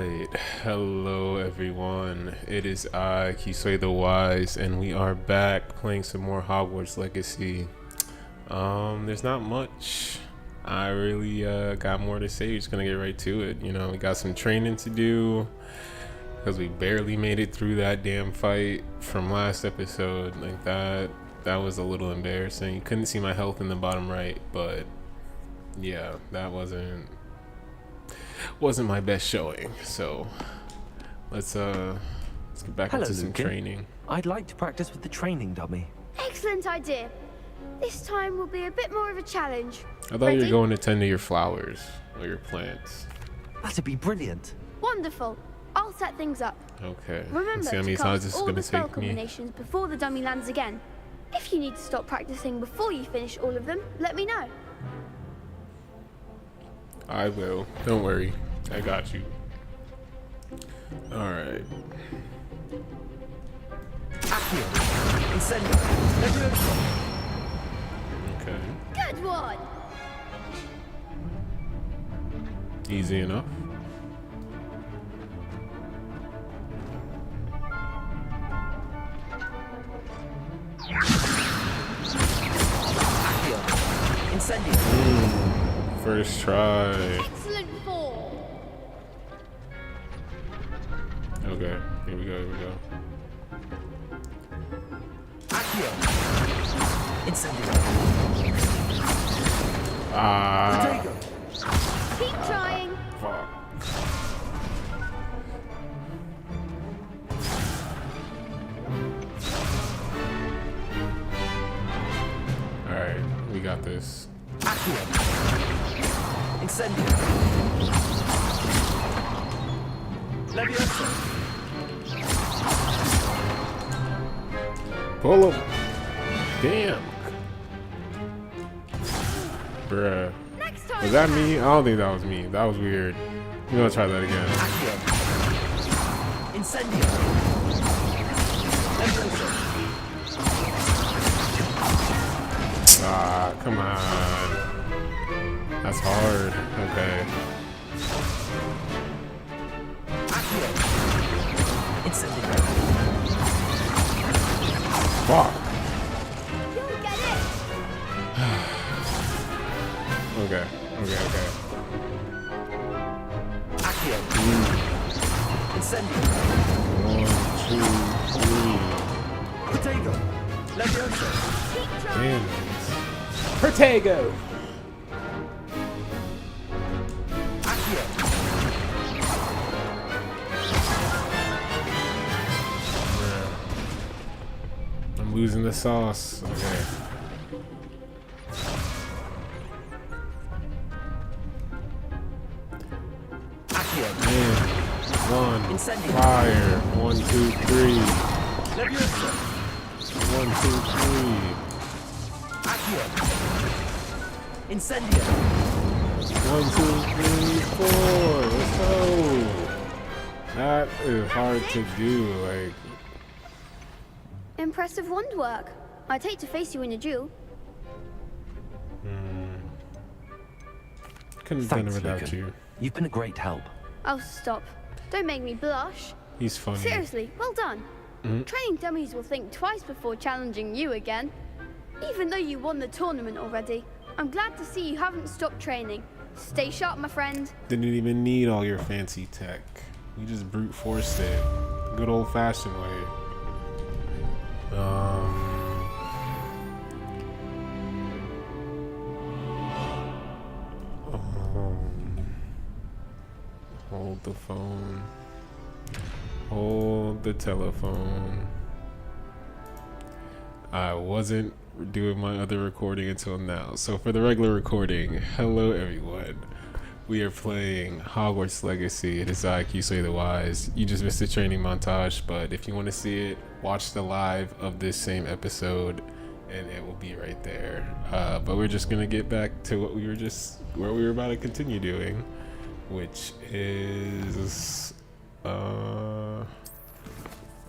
Alright, hello everyone. It is I, Kisei the Wise, and we are back playing some more Hogwarts Legacy. There's not much. I really got more to say. We're just gonna get right to it. You know, we got some training to do because we barely made it through that damn fight from last episode. Like that was a little embarrassing. You couldn't see my health in the bottom right, but yeah, that wasn't my best showing. So let's get back Hello, into some Lucan. training. I'd like to practice with the training dummy. Excellent idea. This time will be a bit more of a challenge. I thought you were Ready? going to tend to your flowers or your plants. That'd be brilliant. Wonderful. I'll set things up. Okay. Remember Let's see how to many times cast this is all gonna the spell take me. combinations before the dummy lands again. If you need to stop practicing before you finish all of them, let me know. I will. Don't worry. I got you. Alright. Accio. Incendio. Leviosa. Okay. Good one. Easy enough. Accio. Incendio. First try. Excellent form. Okay. Here we go. Accio. Incendio. Ah. Protego. Keep trying. Fuck. Alright. We got this. Accio. Incendio. Leviosa. Pull him. Damn. Bruh. Next time. Was that me? I don't think that was me. That was weird. We're gonna try that again. Accio. Incendio. Leviosa. Ah, come on. That's hard. Okay. Accio. Incendio. Fuck. You'll get it. Okay. Accio. Incendio. 1, 2, 3. Protego. Leviosa. Keep trying. Damn it. Protego. Accio. I'm losing the sauce. Okay. Accio. Man. One. Incendio. Fire. 1, 2, 3. Leviosa. 1, 2, 3. Accio. Incendio. 1, 2, 3, 4. Let's go. That is hard to do. Like, Impressive wand work. I'd hate to face you in a duel. couldn't have done it Thanks, without Lucan. you. You've been a great help. Oh, stop. Don't make me blush. He's funny. Seriously, well done. Training dummies will think twice before challenging you again. Even though you won the tournament already, I'm glad to see you haven't stopped training. Stay sharp, my friend. Didn't even need all your fancy tech. You just brute forced it. Good old fashioned way. Hold the phone. Hold the telephone. I wasn't doing my other recording until now. So for the regular recording, hello everyone. We are playing Hogwarts Legacy. It is I, Kisei the Wise. You just missed the training montage, but if you want to see it, watch the live of this same episode, and it will be right there. But we're just gonna get back to what we were about to continue doing, which is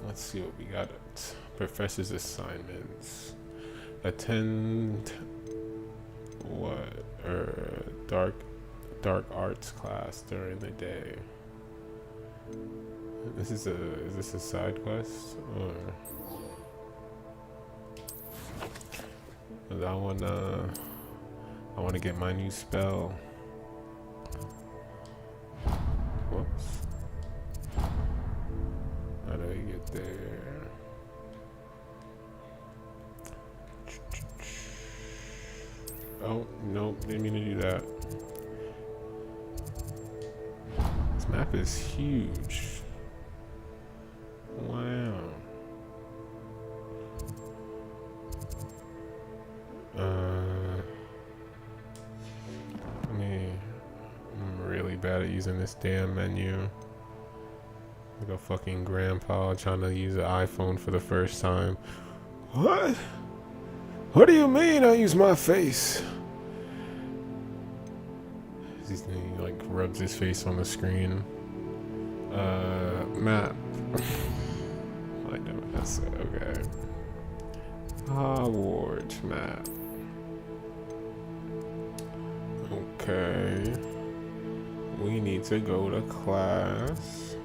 let's see what we got. Professor's assignments. Attend what? Dark arts class during the day. Is this a side quest or? I wanna get my new spell. Whoops. How do I get there? Oh, nope, didn't mean to do that. This map is huge. Wow. I'm really bad at using this damn menu. Like a fucking grandpa trying to use an iPhone for the first time. What? What do you mean I use my face? He like rubs his face on the screen. Map. I know that's okay. Hogwarts map. Okay. We need to go to class.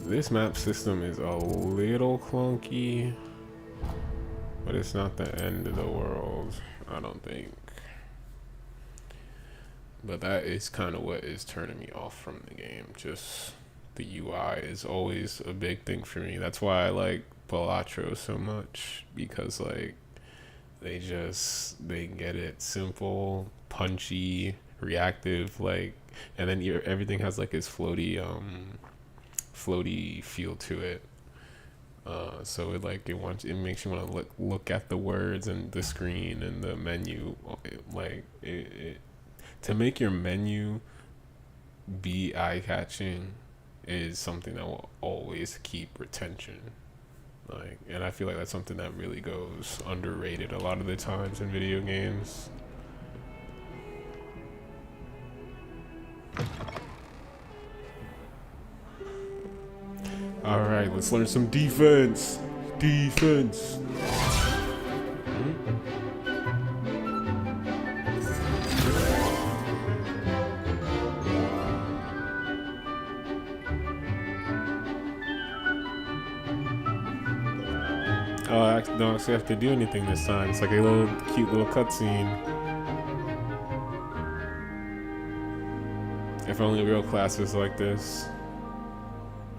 This map system is a little clunky, but it's not the end of the world, I don't think. But that is kind of what is turning me off from the game. Just the UI is always a big thing for me. That's why I like Balatro so much, because like they get it simple, punchy, reactive, like, and then everything has like this floaty feel to it. So it makes you want to look at the words and the screen and the menu. To make your menu be eye-catching is something that will always keep retention. And I feel like that's something that really goes underrated a lot of the times in video games. All right, let's learn some defense. Defense. Oh, I don't actually have to do anything this time. It's like a cute little cutscene. If only real class was like this.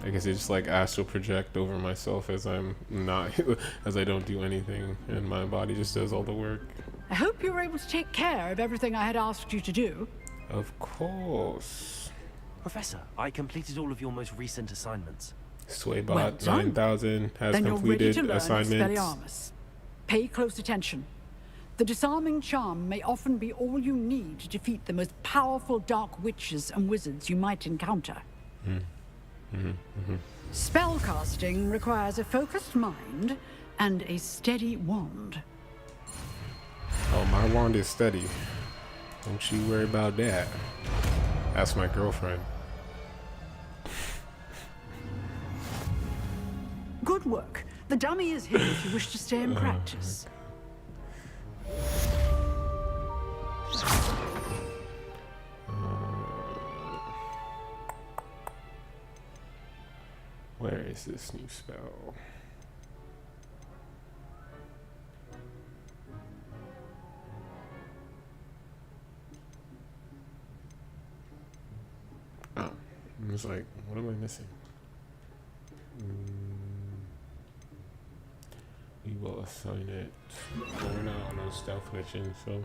I guess I just like astral project over myself as I'm not, as I don't do anything, and my body just does all the work. I hope you were able to take care of everything I had asked you to do. Of course. Professor, I completed all of your most recent assignments. Swaybot Well done. 9000 has Then you're ready completed to learn assignments. Expelliarmus. Pay close attention. The disarming charm may often be all you need to defeat the most powerful dark witches and wizards you might encounter. Spellcasting requires a focused mind and a steady wand. Oh, my wand is steady. Don't you worry about that. Ask my girlfriend. Good work. The dummy is here if you wish to stay in practice. Where is this new spell? Oh, I was like, what am I missing? We will assign it. Well, we're not on no stealth mission, so.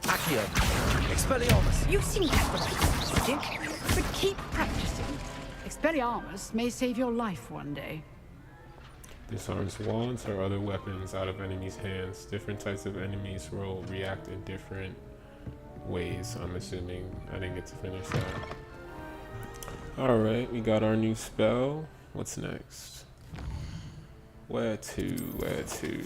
Accio! Expelliarmus! You seem desperate, but keep practicing. Expelliarmus may save your life one day. Disarms wands or other weapons out of enemies' hands. Different types of enemies will react in different ways. I'm assuming I didn't get to finish that. Alright, we got our new spell. What's next? Where to? Where to?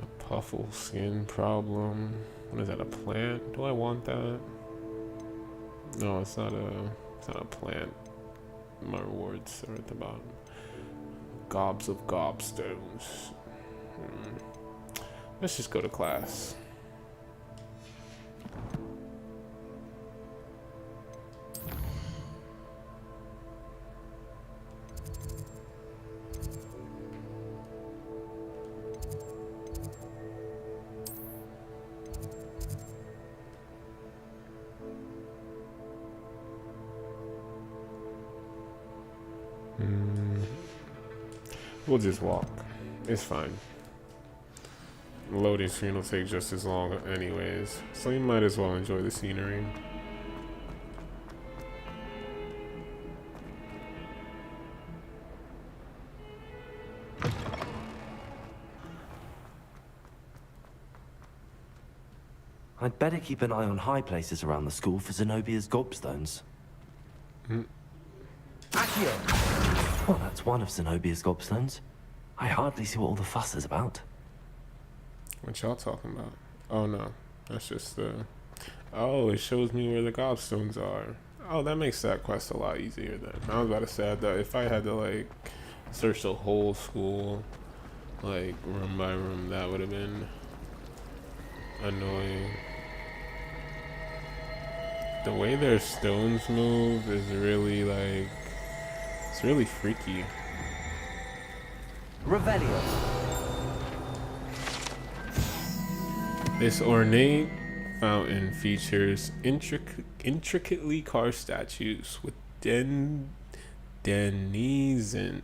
A puffle skin problem. What is that, a plant? Do I want that? No, it's not a plant. My rewards are at the bottom. Gobs of gobstones. Let's just go to class. We'll just walk. It's fine. The loading screen will take just as long anyways, so you might as well enjoy the scenery. I'd better keep an eye on high places around the school for Zenobia's gobstones. Accio! Well, that's one of Zenobia's gobstones. I hardly see what all the fuss is about. What y'all talking about? Oh no, that's just the... Oh, it shows me where the gobstones are. Oh, that makes that quest a lot easier then. I was about to say that if I had to like search the whole school, like room by room, that would have been annoying. The way their stones move is really like, it's really freaky. Revelio. This ornate fountain features intricately carved statues with denizens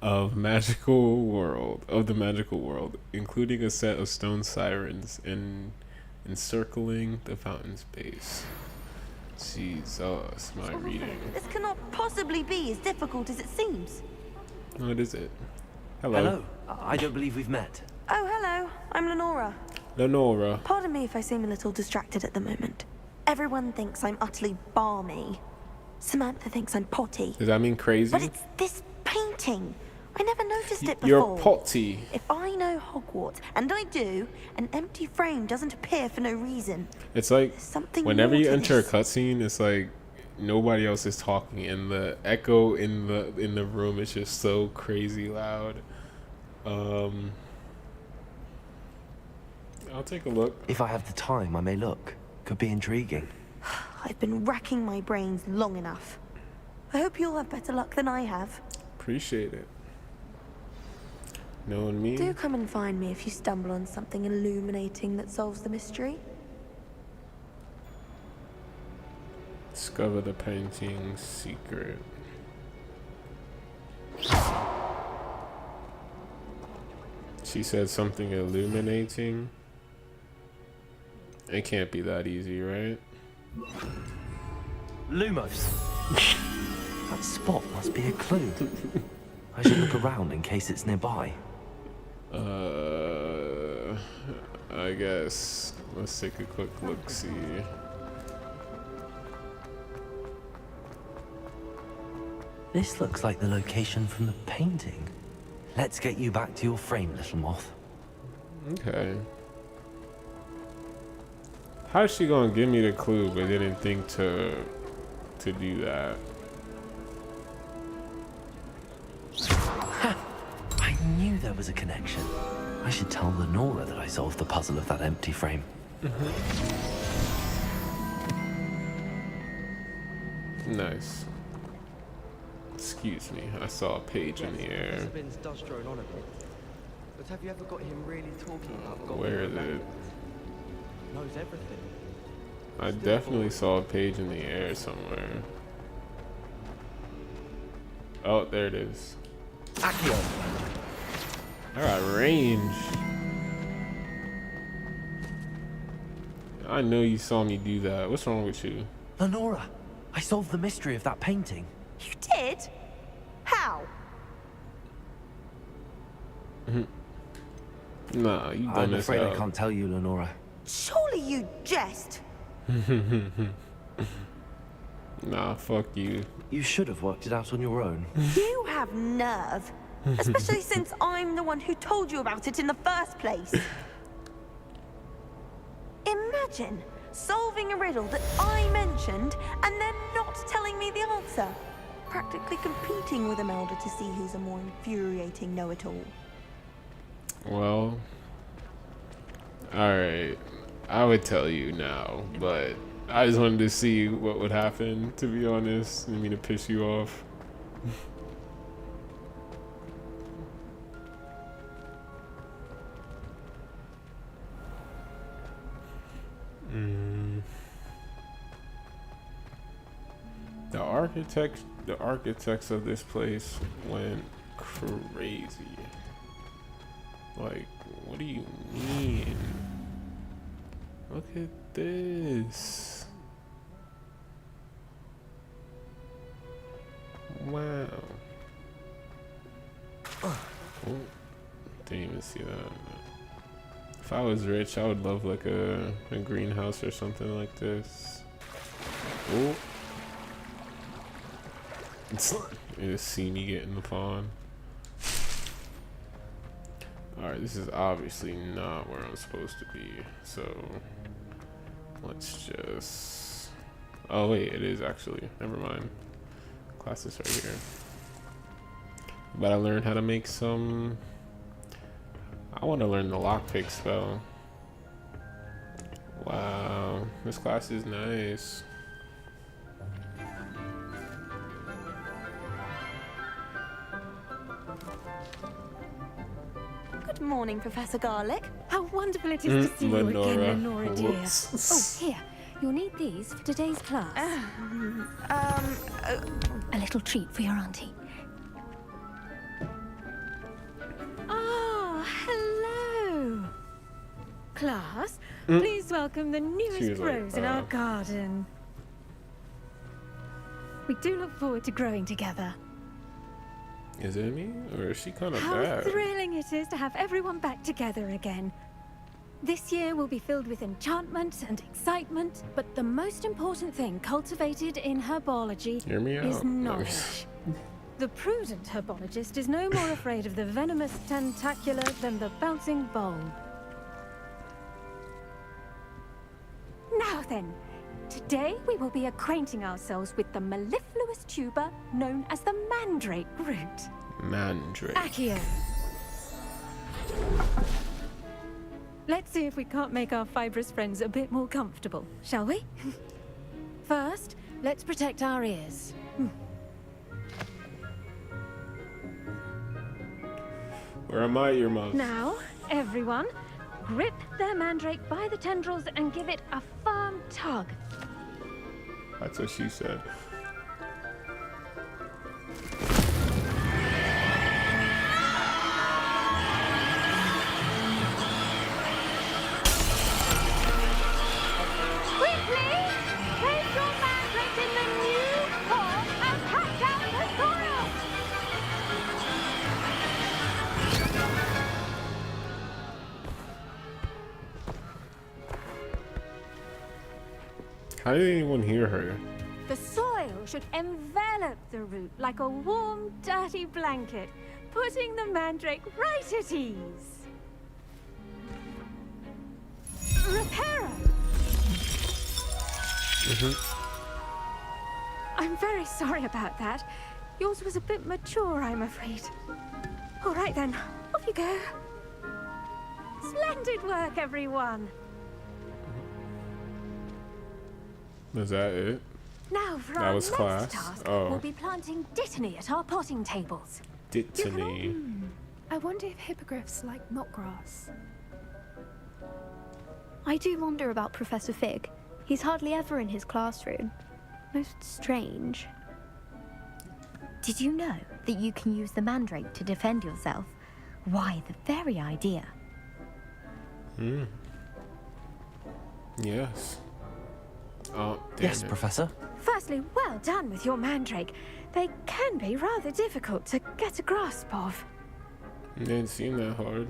of the magical world, including a set of stone sirens encircling the fountain's base. Jesus, my reading. This cannot possibly be as difficult as it seems. What is it? Hello. Hello. I don't believe we've met. Oh, hello. I'm Lenora. Lenora. Pardon me if I seem a little distracted at the moment. Everyone thinks I'm utterly balmy. Samantha thinks I'm potty. Does that mean crazy? But it's this painting. I never noticed it before. You're potty. If I know Hogwarts, and I do, an empty frame doesn't appear for no reason. It's like There's something whenever more you to enter a this. cutscene, it's like nobody else is talking, and the echo in the room is just so crazy loud. I'll take a look. If I have the time, I may look. Could be intriguing. I've been racking my brains long enough. I hope you'll have better luck than I have. Appreciate it. Knowing me. Do come and find me if you stumble on something illuminating that solves the mystery. Discover the painting's secret. She said something illuminating. It can't be that easy, right? Lumos. That spot must be a clue. I should look around in case it's nearby. I guess. Let's take a quick look-see. This looks like the location from the painting. Let's get you back to your frame, little moth. Okay. How's she gonna give me the clue but didn't think to do that? I knew there was a connection. I should tell Lenora that I solved the puzzle of that empty frame. Nice. Excuse me, I saw a page in the air. Vince does drone on a bit. But have you ever got him really talking about Where is it? Knows everything. I definitely saw a page in the air somewhere. Oh, there it is. Accio. I got range. I know you saw me do that. What's wrong with you? Lenora, I solved the mystery of that painting. You did? How? Nah, you dumb I'm as afraid hell. I can't tell you, Lenora. Surely you jest. Nah, fuck you. You should have worked it out on your own. You have nerve. Especially since I'm the one who told you about it in the first place. Imagine solving a riddle that I mentioned and then not telling me the answer. practically competing with Imelda to see who's a more infuriating know-it-all. Well, alright. I would tell you now, but I just wanted to see what would happen, to be honest. I didn't mean to piss you off. The architects of this place went crazy. Like, what do you mean? Look at this. Wow. Oh, didn't even see that. If I was rich, I would love like a greenhouse or something like this. Oh. You just see me get in the pond. Alright, this is obviously not where I'm supposed to be. So let's just... Oh wait, it is actually. Never mind. Class is right here. But I learned how to make some... I want to learn the lockpick spell. Wow, this class is nice. Good morning, Professor Garlick. How wonderful it is to see you again, Lenora dear. Whoops. Oh, here. You'll need these for today's class. A little treat for your auntie. Ah, hello. Class, please welcome the newest rose in our garden. We do look forward to growing together. Is it me? Or is she kind of How bad? thrilling it is to have everyone back together again. This year will be filled with enchantment and excitement, but the most important thing cultivated in herbology Hear me is out. knowledge. The prudent herbologist is no more afraid of the venomous tentacular than the bouncing bulb. Now then, today we will be acquainting ourselves with the mellifluous tuber known as the mandrake root. Mandrake. Accio. Let's see if we can't make our fibrous friends a bit more comfortable, shall we? First, let's protect our ears. Where am I, your mom? Now, everyone, grip their mandrake by the tendrils and give it a firm tug. That's what she said. Quickly, place your mandrake in the new pot and pack down the soil. How did anyone hear her? The soil should envelop the root like a warm, dirty blanket, putting the mandrake right at ease. Reparo! I'm very sorry about that. Yours was a bit mature, I'm afraid. All right then, off you go. Splendid work, everyone. Is that it? Now for That our was next class. task, Oh. we'll be planting dittany at our potting tables. Dittany. I wonder if hippogriffs like knotgrass. I do wonder about Professor Fig. He's hardly ever in his classroom. Most strange. Did you know that you can use the mandrake to defend yourself? Why, the very idea. Yes. Oh, damn Yes, it. Professor. Firstly, well done with your mandrake. They can be rather difficult to get a grasp of. It didn't seem that hard.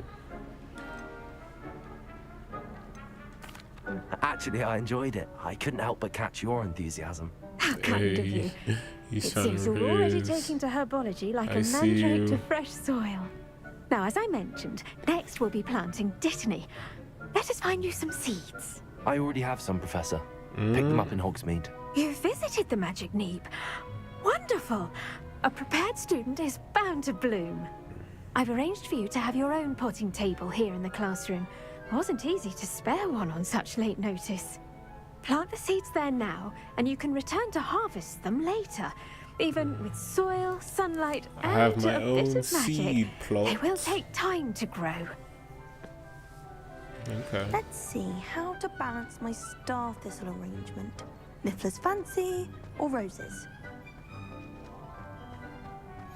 Actually, I enjoyed it. I couldn't help but catch your enthusiasm. How kind of you. He's It trying seems to we're already raise. taking to herbology like I a see mandrake you. to fresh soil. Now, as I mentioned, next we'll be planting dittany. Let us find you some seeds. I already have some, Professor. Picked them up in Hogsmeade. You visited the Magic Neep. Wonderful. Wonderful! A prepared student is bound to bloom. I've arranged for you to have your own potting table here in the classroom. Wasn't easy to spare one on such late notice. Plant the seeds there now, and you can return to harvest them later. Even with soil, sunlight, I have and my a bit own of magic, seed plot. they will take time to grow. Okay. Let's see how to balance my star thistle arrangement. Miffler's fancy or roses?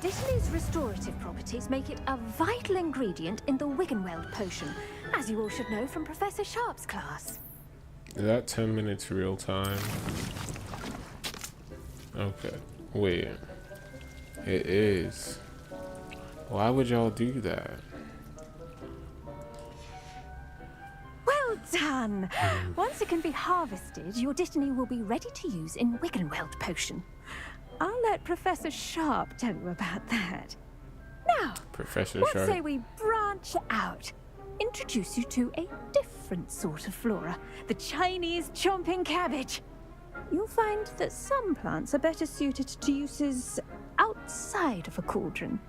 Dittany's restorative properties make it a vital ingredient in the Wiggenweld potion, as you all should know from Professor Sharp's class. Is that 10 minutes real time? Okay. Wait. It is. Why would y'all do that? Well done! Once it can be harvested, your Dittany will be ready to use in Wiggenweld potion. I'll let Professor Sharp tell you about that. Now, Professor let's Sharp. say we branch out. Introduce you to a different sort of flora, the Chinese chomping cabbage. You'll find that some plants are better suited to uses outside of a cauldron.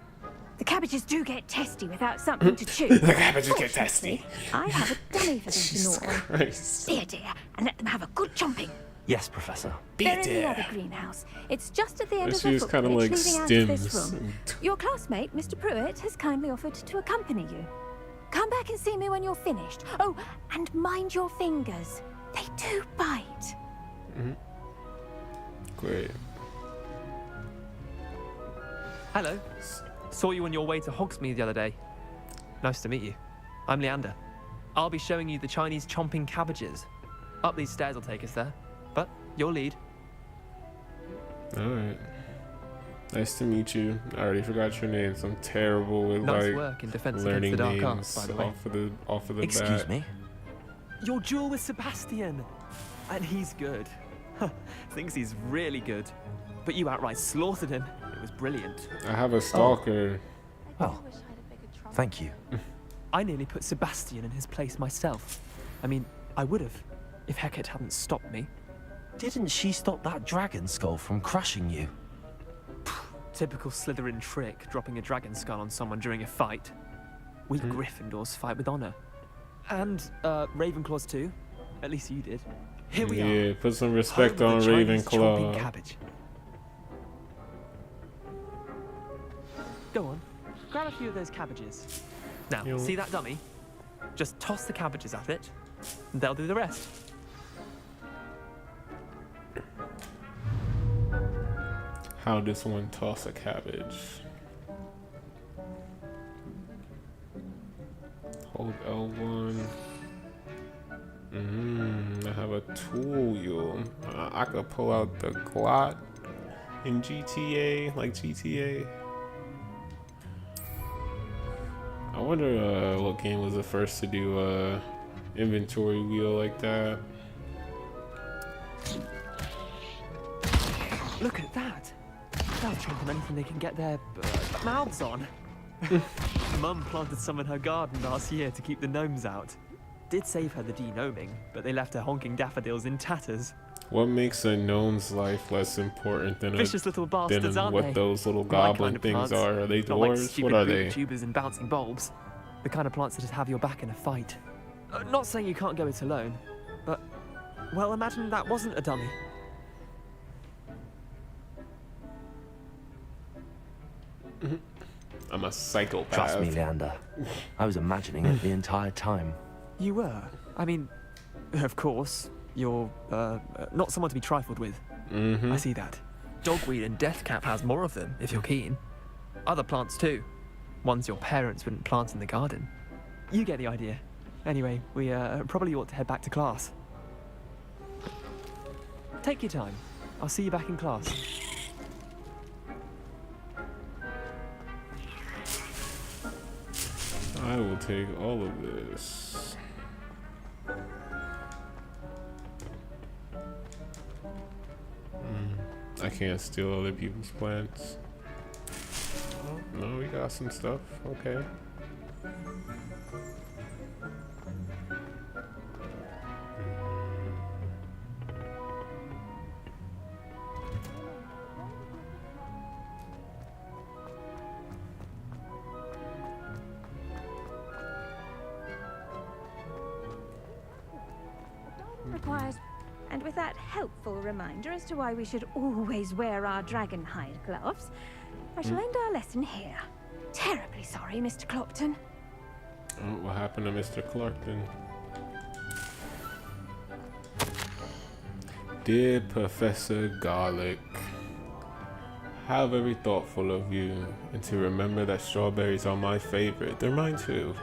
The cabbages do get testy without something to chew. The cabbages get testy. I have a dummy for them to Jesus gnaw on. Christ. Dear, dear, and let them have a good chomping. Yes, Professor. They're in the other greenhouse. It's just at the end This of the is kind of footbridge like leading out of this Stims. room. Your classmate, Mr. Pruitt, has kindly offered to accompany you. Come back and see me when you're finished. Oh, and mind your fingers. They do bite. Great. Hello. Saw you on your way to Hogsmeade the other day. Nice to meet you. I'm Leander. I'll be showing you the Chinese chomping cabbages. Up these stairs will take us there. But your lead. Alright. Nice to meet you. I already forgot your names. I'm terrible with Nice work in defense against learning the dark names arts, by the way. off of the Excuse bat. me? Your duel with Sebastian. And he's good. Thinks he's really good. But you outright slaughtered him. It was brilliant. I have a stalker. Well, thank you. I nearly put Sebastian in his place myself. I mean, I would have, if Hecate hadn't stopped me. Didn't she stop that dragon skull from crushing you? Typical Slytherin trick, dropping a dragon skull on someone during a fight. We Gryffindors fight with honor. And Ravenclaws too. At least you did. Here we are. Yeah, put some respect Home on of the Chinese chomping Ravenclaw. cabbage. Go on, grab a few of those cabbages. Now, Yo. see that dummy? Just toss the cabbages at it, and they'll do the rest. How does one toss a cabbage? Hold L1. I have a tool wheel. I could pull out the glot in GTA, like GTA. I wonder what game was the first to do a inventory wheel like that. Look at that. They'll chomp on anything they can get their mouths on. Mum planted some in her garden last year to keep the gnomes out. Did save her the de-gnoming, but they left her honking daffodils in tatters. What makes a gnome's life less important than Vicious little bastards, aren't what they? those little My goblin kind of things plants. are? Are they Not like dwarves? stupid What are root they? tubers and bouncing bulbs. The kind of plants that have your back in a fight. Not saying you can't go it alone, but, well, imagine that wasn't a dummy. I'm a psychopath. Trust me, Leander. I was imagining it the entire time. You were. I mean, of course, you're not someone to be trifled with. I see that. Dogweed and deathcap has more of them, if you're keen. Other plants too. Ones your parents wouldn't plant in the garden. You get the idea. Anyway, we probably ought to head back to class. Take your time. I'll see you back in class. I will take all of this. I can't steal other people's plants. No, we got some stuff. Okay. requires... And with that helpful reminder as to why we should always wear our dragon hide gloves, I shall end our lesson here. Terribly sorry, Mr. Clopton. Oh, what happened to Mr. Clarkton? Dear Professor Garlic, how very thoughtful of you, and to remember that strawberries are my favorite. They're mine too.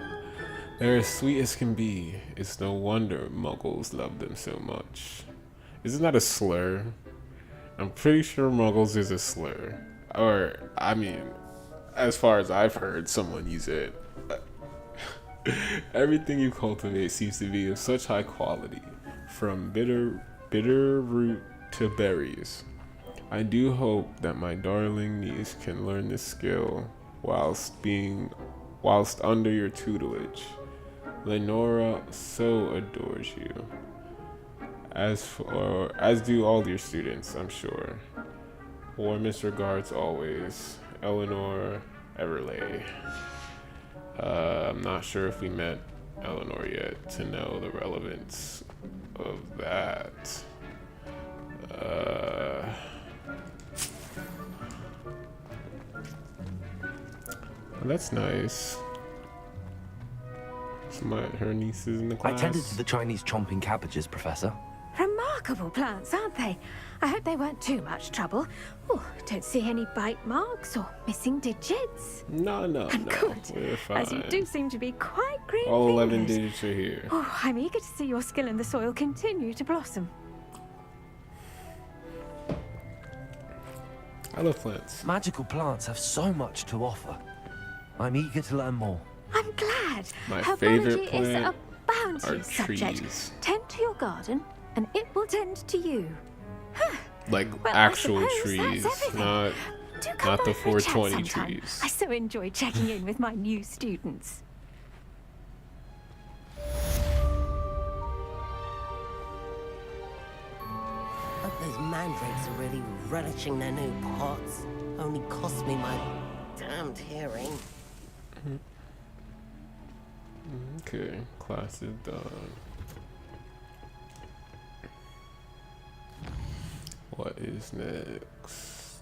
They're as sweet as can be. It's no wonder muggles love them so much. Isn't that a slur? I'm pretty sure muggles is a slur. Or, I mean, as far as I've heard someone use it. Everything you cultivate seems to be of such high quality, from bitter root to berries. I do hope that my darling niece can learn this skill whilst under your tutelage. Lenora so adores you, as do all your students, I'm sure. Warmest regards always, Eleanor Everley. I'm not sure if we met Eleanor yet to know the relevance of that. Well, that's nice. Her niece is in the class. I tended to the Chinese chomping cabbages, Professor. Remarkable plants, aren't they? I hope they weren't too much trouble. Oh, don't see any bite marks or missing digits. No, Good, we're fine. as you do seem to be quite green. All 11 fingers. digits are here. Oh, I'm eager to see your skill in the soil continue to blossom. I love plants. Magical plants have so much to offer. I'm eager to learn more. I'm glad. My Herbology favorite is plant a bounteous are subject. trees. Tend to your garden, and it will tend to you. Like Well, actual I suppose trees, that's everything. not Do come not by the for a chat 420 sometime. trees. I so enjoy checking in with my new students. Hope those mandrakes are really relishing their new pots. Only cost me my damned hearing. Okay, class is done. What is next?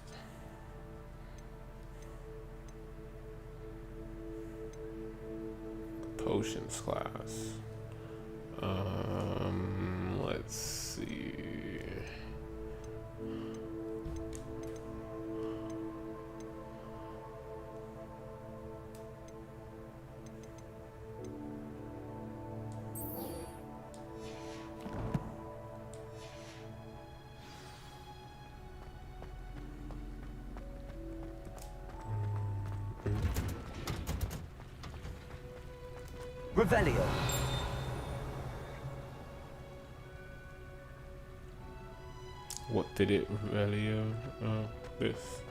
Potions class. Let's see. Revelio. What did it Revelio? This.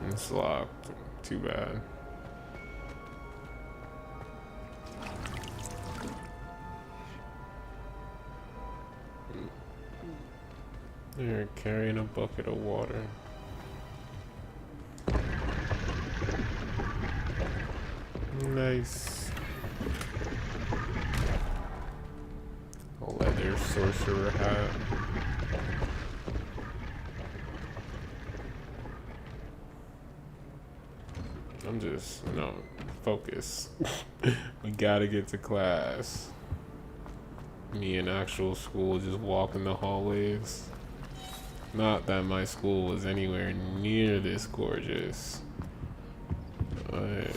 It's locked. Too bad. They're carrying a bucket of water. Nice. A leather sorcerer hat. I'm just, no, focus. We gotta get to class. Me in actual school just walking the hallways. Not that my school was anywhere near this gorgeous. Like,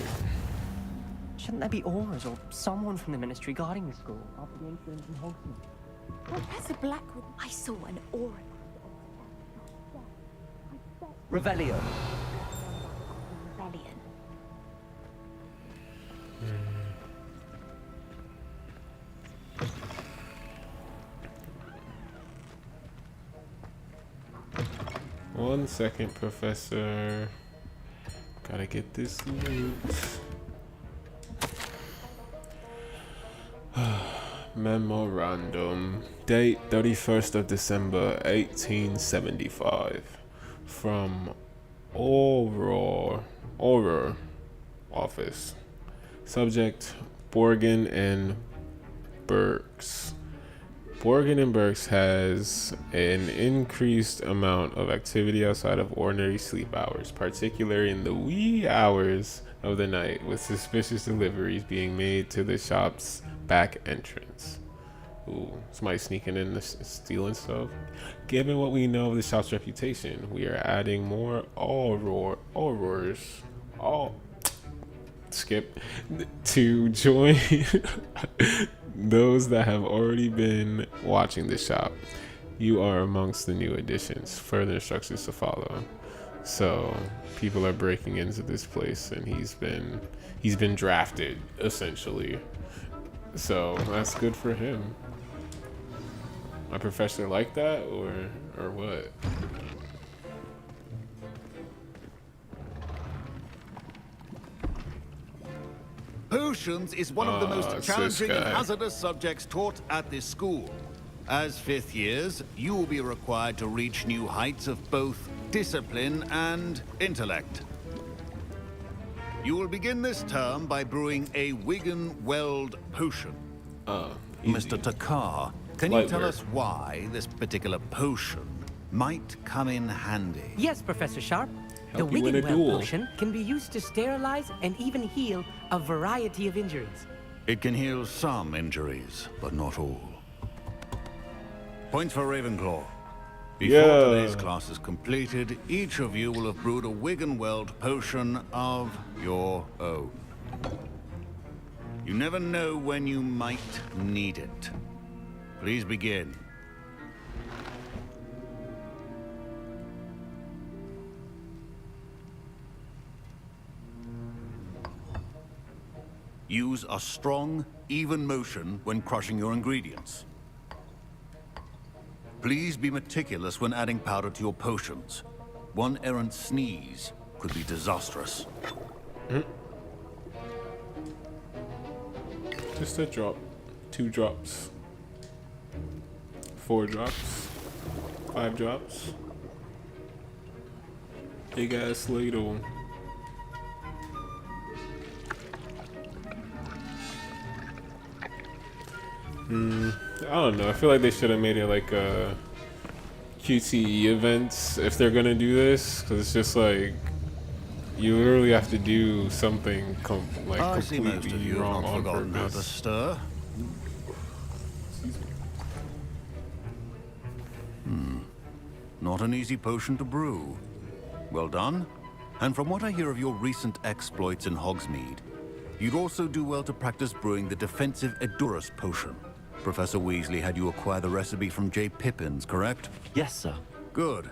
Shouldn't there be auras or someone from the ministry guarding the school after the incident in Hogwarts? Professor Blackwood, I saw an aura. Revelio. Rebellion. One second, Professor. Gotta get this loot. Memorandum. Date 31st of December 1875. From all office. Subject: Borgin and Burks. Borgin and Burks has an increased amount of activity outside of ordinary sleep hours, particularly in the wee hours of the night, with suspicious deliveries being made to the shop's back entrance. Ooh, somebody sneaking in, stealing stuff. Given what we know of the shop's reputation, we are adding more to join those that have already been watching the shop. You are amongst the new additions. Further instructions to follow. So people are breaking into this place, and he's been drafted essentially. So that's good for him. My professor like that, or what? Potions is one of the most It's challenging this and guy. hazardous subjects taught at this school. As fifth years, you will be required to reach new heights of both discipline and intellect. You will begin this term by brewing a Wigan Weld potion. Mr. Takar, can you Light tell work. us why this particular potion might come in handy? Yes, Professor Sharp. The Help you win a Wiggenweld duel. potion can be used to sterilize and even heal a variety of injuries. It can heal some injuries, but not all. Points for Ravenclaw. Before today's class is completed, each of you will have brewed a Wigan Weld potion of your own. You never know when you might need it. Please begin. Use a strong, even motion when crushing your ingredients. Please be meticulous when adding powder to your potions. One errant sneeze could be disastrous. Just a drop, 2 drops, 4 drops, 5 drops. Big ass ladle. I don't know. I feel like they should have made it like a QTE events if they're gonna do this, because it's just like you literally have to do something I see most of completely you have wrong not on forgotten how to purpose. stir. Not an easy potion to brew. Well done. And from what I hear of your recent exploits in Hogsmeade, you'd also do well to practice brewing the defensive Edurus potion. Professor Weasley had you acquire the recipe from J. Pippin's, correct? Yes, sir. Good.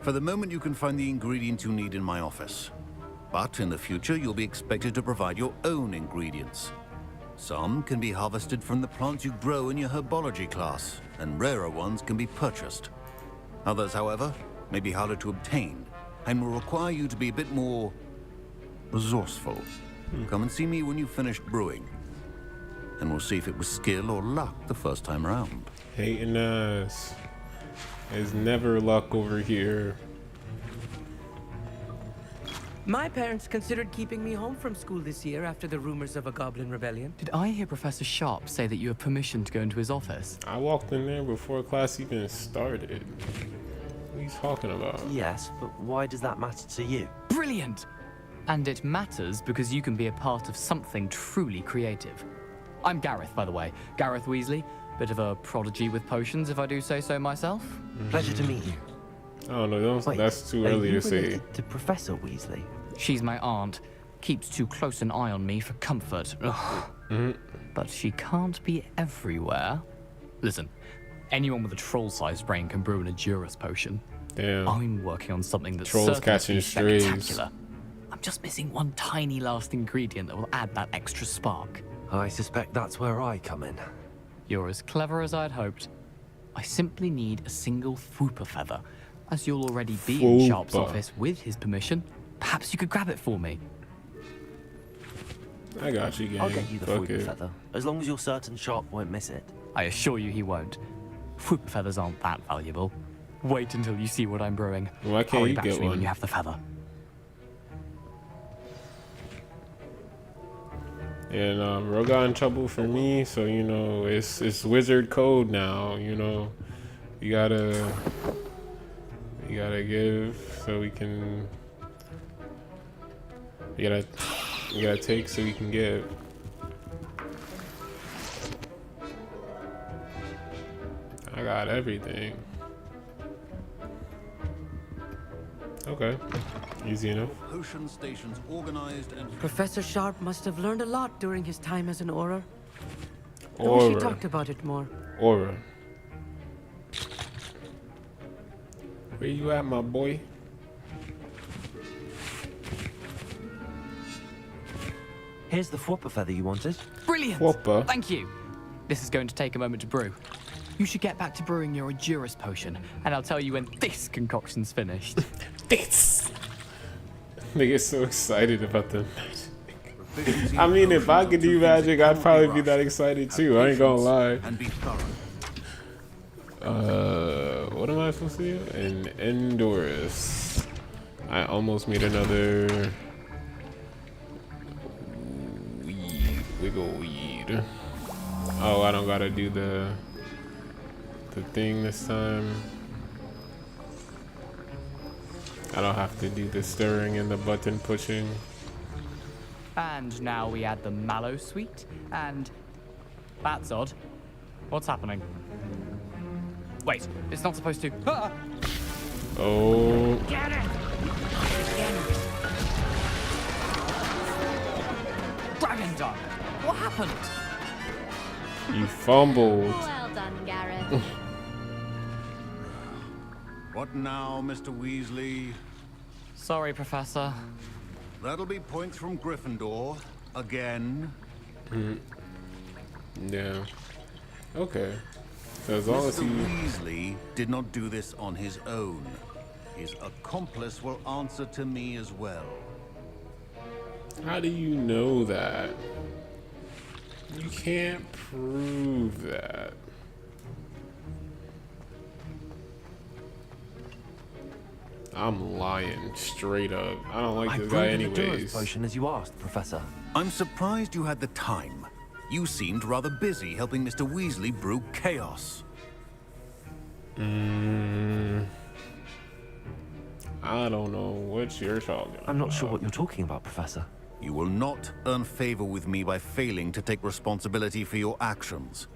For the moment, you can find the ingredients you need in my office. But in the future, you'll be expected to provide your own ingredients. Some can be harvested from the plants you grow in your herbology class, and rarer ones can be purchased. Others, however, may be harder to obtain, and will require you to be a bit more resourceful. Come and see me when you've finished brewing, and we'll see if it was skill or luck the first time around. Hating us. There's never luck over here. My parents considered keeping me home from school this year after the rumors of a goblin rebellion. Did I hear Professor Sharp say that you have permission to go into his office? I walked in there before class even started. What are you talking about? Yes, but why does that matter to you? Brilliant! And it matters because you can be a part of something truly creative. I'm Gareth, by the way. Gareth Weasley. Bit of a prodigy with potions, if I do say so myself. Pleasure to meet you. I don't know. Wait, That's too are early you to say. related to Professor Weasley? She's my aunt. Keeps too close an eye on me for comfort. Ugh. But she can't be everywhere. Listen, anyone with a troll-sized brain can brew an Edurus potion. Damn. I'm working on something that's Trolls certain to catching be strays. spectacular. I'm just missing one tiny last ingredient that will add that extra spark. I suspect that's where I come in. You're as clever as I'd hoped. I simply need a single Fwooper feather. As you'll already be in Sharp's Fwooper. office with his permission, perhaps you could grab it for me. I got you, gang. I'll get you the Fuck Fwooper it. feather, as long as you're certain Sharp won't miss it. I assure you he won't. Fwooper feathers aren't that valuable. Wait until you see what I'm brewing. Why can't Hurry you back get to me one? when you have the feather. And Ro got in trouble for me, so you know it's wizard code now. You know, you gotta give so we can. You gotta take so we can give. I got everything. Okay, easy enough. Potion stations organized and... Professor Sharp must have learned a lot during his time as an Auror. I wish Aura. he talked about it more. Aura. Where you at, my boy? Here's the Fwopper feather you wanted. Brilliant! Whopper. Thank you. This is going to take a moment to brew. You should get back to brewing your Adurus potion, and I'll tell you when this concoction's finished. This. They get so excited about the magic. I mean, if I could do magic, I'd probably be that excited too. I ain't gonna lie. What am I supposed to do? An Endurus. I almost made another wiggle weed. Oh, I don't gotta do the thing this time. I don't have to do the stirring and the button pushing. And now we add the mallow sweet, and that's odd. What's happening? Wait, it's not supposed to. Ah! Oh. Get it! Dragon Dog! What happened? You fumbled. Well done, Gareth. What now, Mr. Weasley? Sorry, Professor. That'll be points from Gryffindor. Again. Yeah. Okay. So as long as Mr. he... Weasley did not do this on his own. His accomplice will answer to me as well. How do you know that? You can't prove that. I'm lying straight up. I don't like this guy anyways. Potion as you asked, Professor. I'm surprised you had the time. You seemed rather busy helping Mr. Weasley brew chaos. I don't know what you're talking about. I'm not sure what you're talking about, Professor. You will not earn favor with me by failing to take responsibility for your actions.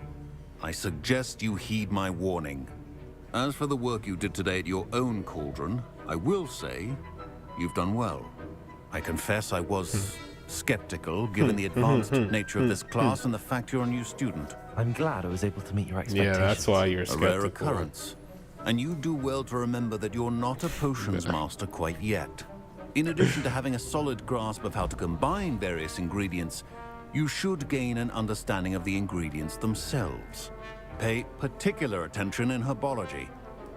I suggest you heed my warning. As for the work you did today at your own cauldron, I will say you've done well. I confess I was skeptical given the advanced nature of this class and the fact you're a new student. I'm glad I was able to meet your expectations. Yeah, that's why you're A skeptical. rare occurrence. And you do well to remember that you're not a potions master quite yet. In addition to having a solid grasp of how to combine various ingredients, you should gain an understanding of the ingredients themselves. Pay particular attention in herbology.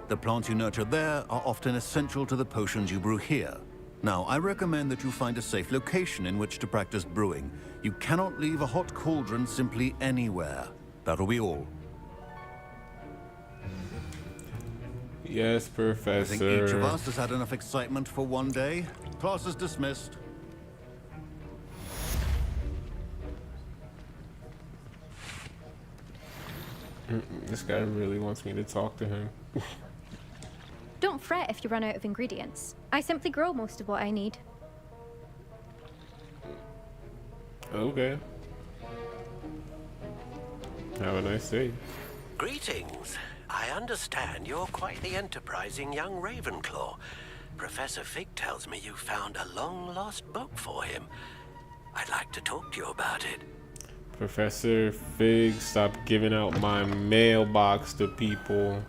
The plants you nurture there are often essential to the potions you brew here. Now, I recommend that you find a safe location in which to practice brewing. You cannot leave a hot cauldron simply anywhere. That'll be all. Yes, Professor. I think each of us has had enough excitement for one day. Class is dismissed. This guy really wants me to talk to him. Don't fret if you run out of ingredients. I simply grow most of what I need. Okay. Have a nice day. Greetings. I understand you're quite the enterprising young Ravenclaw. Professor Fig tells me you found a long-lost book for him. I'd like to talk to you about it. Professor Fig, stop giving out my mailbox to people.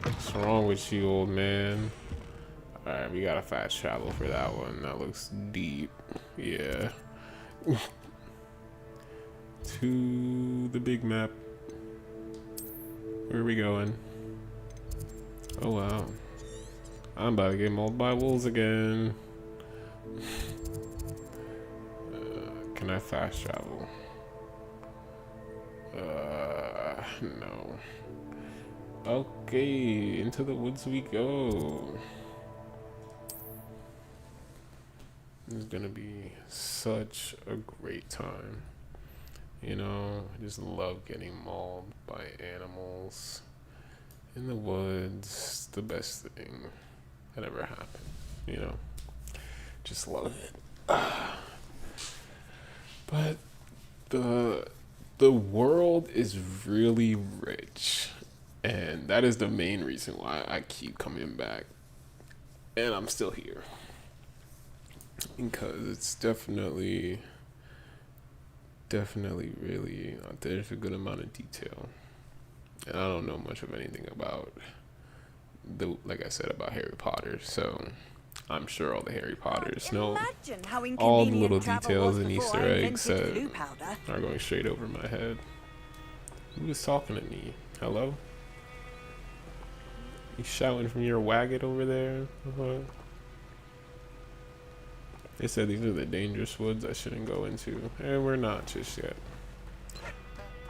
What's wrong with you, old man? Alright, we gotta fast travel for that one. That looks deep. Yeah. To the big map. Where are we going? Oh wow. I'm about to get mauled by wolves again. Can I fast travel? No. Okay, into the woods we go. It's gonna be such a great time. You know, I just love getting mauled by animals in the woods. It's the best thing that ever happened. You know, just love it. But the world is really rich, and that is the main reason why I keep coming back, and I'm still here, because it's definitely really, there's a good amount of detail, and I don't know much of anything about like I said, about Harry Potter, so I'm sure all the Harry Potters know all the little details and Easter eggs that are going straight over my head. Who is talking to me? Hello? You shouting from your wagon over there? They said these are the dangerous woods I shouldn't go into, and we're not just yet.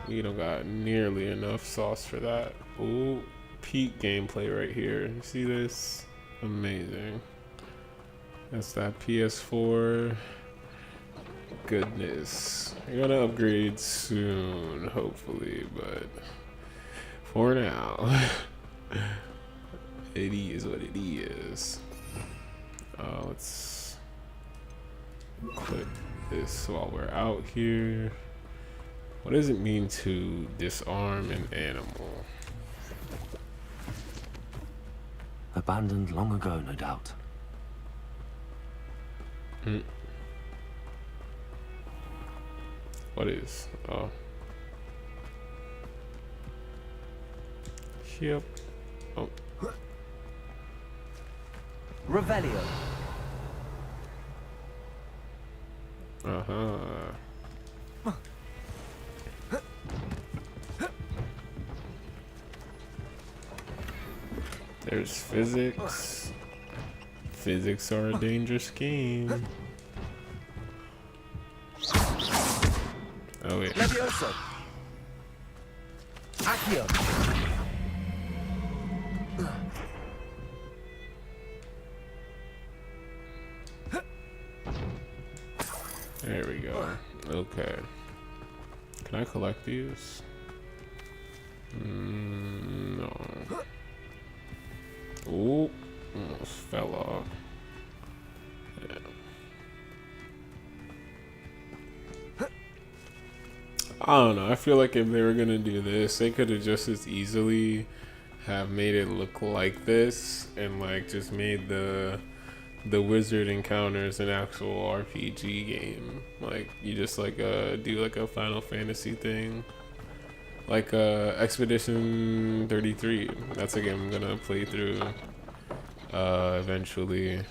We don't got nearly enough sauce for that. Ooh, peak gameplay right here. You see this? Amazing. That's that PS4 goodness. We're gonna upgrade soon, hopefully, but for now, it is what it is. Let's click this while we're out here. What does it mean to disarm an animal? Abandoned long ago, no doubt. What is? Oh. Yep. Oh. Revelio. There's physics. Physics are a dangerous game. Oh wait. Levioso. Accio. There we go. Okay. Can I collect these? No. Ooh, almost fell off. Yeah. I don't know. I feel like if they were gonna do this, they could have just as easily have made it look like this and like just made the wizard encounters an actual RPG game. Like you just like do like a Final Fantasy thing, like Expedition 33. That's a game I'm gonna play through eventually.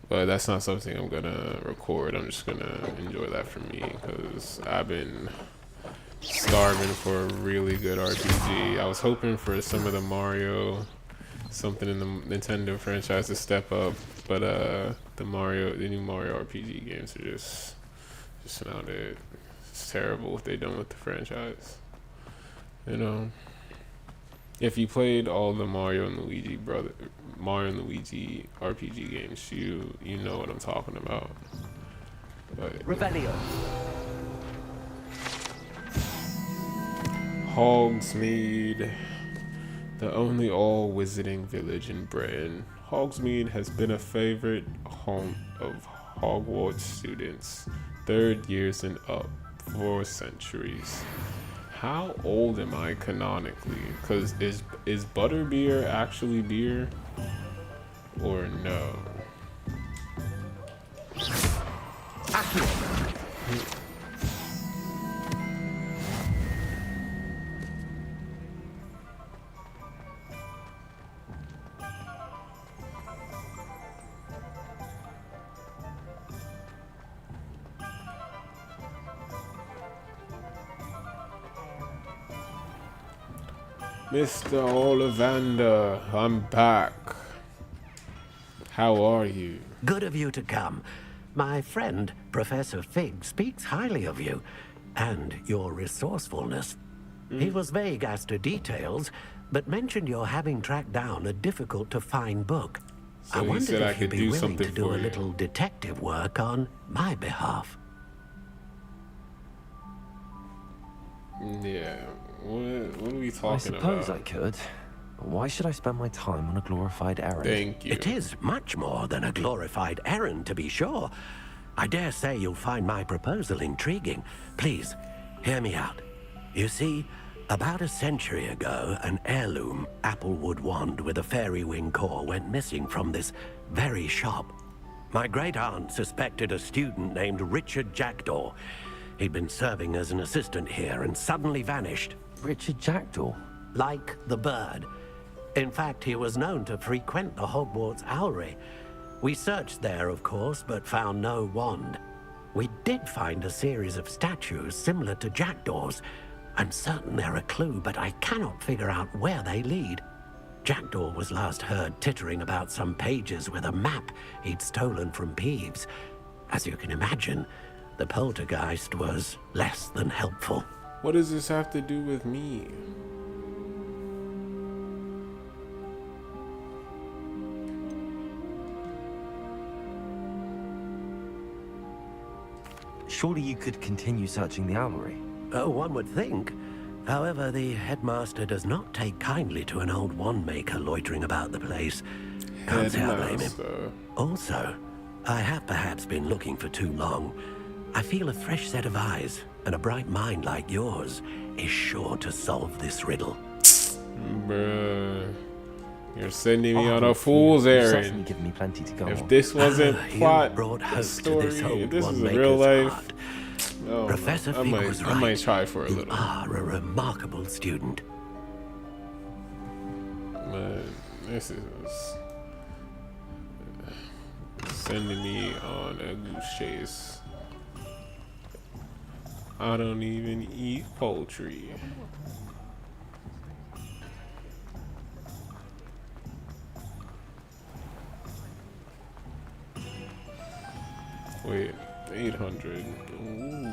But that's not something I'm gonna record. I'm just gonna enjoy that for me because I've been starving for a really good RPG. I was hoping for some of the Mario, something in the Nintendo franchise to step up, but the new Mario RPG games are just not it. It's terrible what they done with the franchise. You know, if you played all the Mario and Luigi RPG games, you know what I'm talking about. But Revelio. Hogsmeade, the only all-wizarding village in Britain. Hogsmeade has been a favorite home of Hogwarts students, third years and up, for centuries. How old am I canonically? Because is butterbeer actually beer? Or no? Mr. Ollivander, I'm back. How are you? Good of you to come. My friend, Professor Fig, speaks highly of you and your resourcefulness. He was vague as to details, but mentioned your having tracked down a difficult-to-find book. I he wondered said I if you'd could be do willing something to do for a you. little detective work on my behalf. Yeah. What are we I talking suppose about? I could. But why should I spend my time on a glorified errand? Thank you. It is much more than a glorified errand, to be sure. I dare say you'll find my proposal intriguing. Please, hear me out. You see, about a century ago, an heirloom applewood wand with a fairy wing core went missing from this very shop. My great-aunt suspected a student named Richard Jackdaw. He'd been serving as an assistant here and suddenly vanished. Richard Jackdaw? Like the bird. In fact, he was known to frequent the Hogwarts Owlery. We searched there, of course, but found no wand. We did find a series of statues similar to Jackdaw's. I'm certain they're a clue, but I cannot figure out where they lead. Jackdaw was last heard tittering about some pages with a map he'd stolen from Peeves. As you can imagine, the poltergeist was less than helpful. What does this have to do with me? Surely you could continue searching the owlery. Oh, one would think. However, the headmaster does not take kindly to an old wand maker loitering about the place. Can't say I blame him. Also, I have perhaps been looking for too long. I feel a fresh set of eyes and a bright mind like yours is sure to solve this riddle. Bruh. You're sending me on a fool's errand. Give me plenty to go If on. this wasn't plot, brought the hope story, to this old if this is wand real maker's life, heart. oh, Professor I Fig might, was I right. might try for a You little. are a remarkable student. Man, this is sending me on a goose chase. I don't even eat poultry. Wait, 800. Ooh.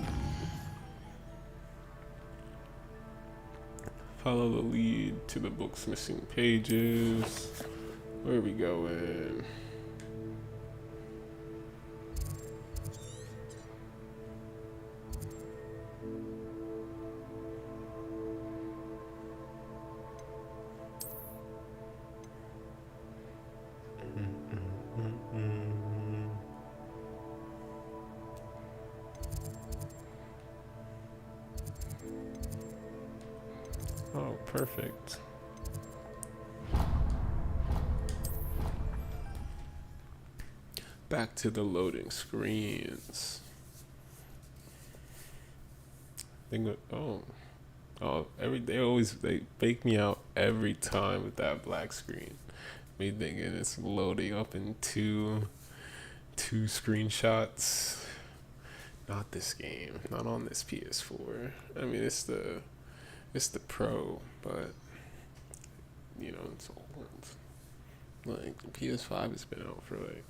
Follow the lead to the book's missing pages. Where are we going? Oh, perfect. Back to the loading screens. They fake me out every time with that black screen. Me thinking it's loading up in two screenshots. Not this game. Not on this PS4. I mean, it's the Pro, but you know, it's old. Like the PS5 has been out for like